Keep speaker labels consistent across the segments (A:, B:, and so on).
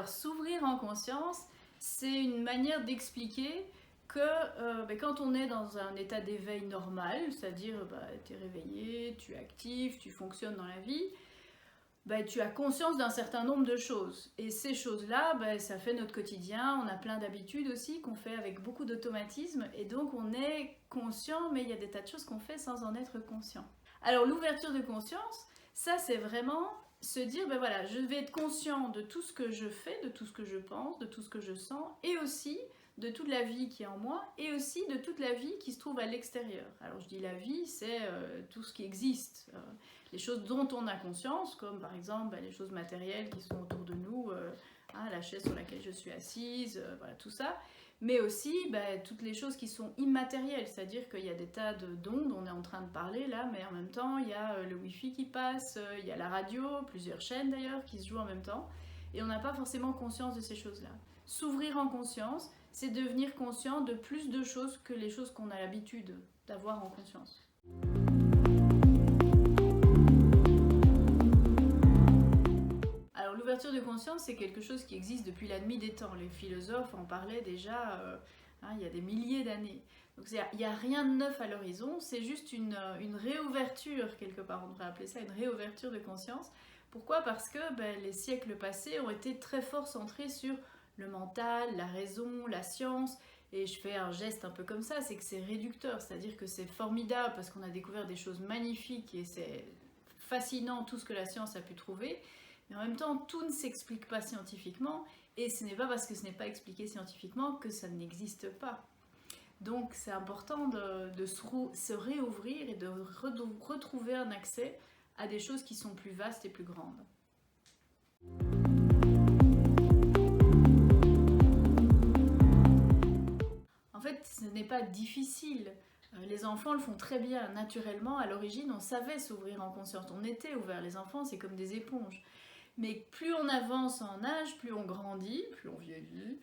A: Alors, s'ouvrir en conscience, c'est une manière d'expliquer que quand on est dans un état d'éveil normal, c'est-à-dire tu es réveillé, tu es actif, tu fonctionnes dans la vie, tu as conscience d'un certain nombre de choses. Et ces choses-là, ça fait notre quotidien, on a plein d'habitudes aussi qu'on fait avec beaucoup d'automatisme, et donc on est conscient, mais il y a des tas de choses qu'on fait sans en être conscient. Alors l'ouverture de conscience, ça c'est vraiment se dire, je vais être conscient de tout ce que je fais, de tout ce que je pense, de tout ce que je sens, et aussi de toute la vie qui est en moi, et aussi de toute la vie qui se trouve à l'extérieur. Alors je dis la vie, c'est tout ce qui existe, les choses dont on a conscience, comme par exemple les choses matérielles qui sont autour de nous, la chaise sur laquelle je suis assise, tout ça, mais aussi toutes les choses qui sont immatérielles, c'est-à-dire qu'il y a des tas d'ondes, on est en train de parler là, mais en même temps il y a le wifi qui passe, il y a la radio, plusieurs chaînes d'ailleurs qui se jouent en même temps, et on n'a pas forcément conscience de ces choses-là. S'ouvrir en conscience, c'est devenir conscient de plus de choses que les choses qu'on a l'habitude d'avoir en conscience. Alors l'ouverture de conscience, c'est quelque chose qui existe depuis la nuit des temps. Les philosophes en parlaient déjà il y a des milliers d'années. Donc il n'y a rien de neuf à l'horizon, c'est juste une réouverture quelque part, on devrait appeler ça une réouverture de conscience. Pourquoi ? Parce que les siècles passés ont été très fort centrés sur le mental, la raison, la science, et je fais un geste un peu comme ça, c'est que c'est réducteur, c'est-à-dire que c'est formidable parce qu'on a découvert des choses magnifiques et c'est fascinant tout ce que la science a pu trouver, mais en même temps tout ne s'explique pas scientifiquement, et ce n'est pas parce que ce n'est pas expliqué scientifiquement que ça n'existe pas. Donc c'est important de se réouvrir et de retrouver un accès à des choses qui sont plus vastes et plus grandes. En fait, ce n'est pas difficile. Les enfants le font très bien, naturellement. À l'origine, on savait s'ouvrir en conscience. On était ouvert. Les enfants, c'est comme des éponges. Mais plus on avance en âge, plus on grandit, plus on vieillit,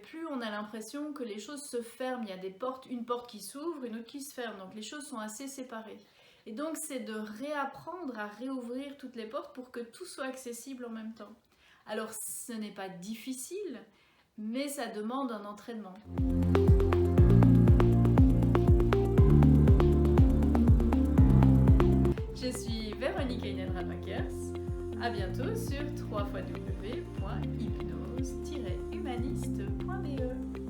A: plus on a l'impression que les choses se ferment. Il y a des portes, une porte qui s'ouvre, une autre qui se ferme. Donc les choses sont assez séparées. Et donc c'est de réapprendre à réouvrir toutes les portes pour que tout soit accessible en même temps. Alors ce n'est pas difficile, mais ça demande un entraînement. Je suis Véronique Einenrad-Makers. À bientôt sur www.hypnose-humaniste.be.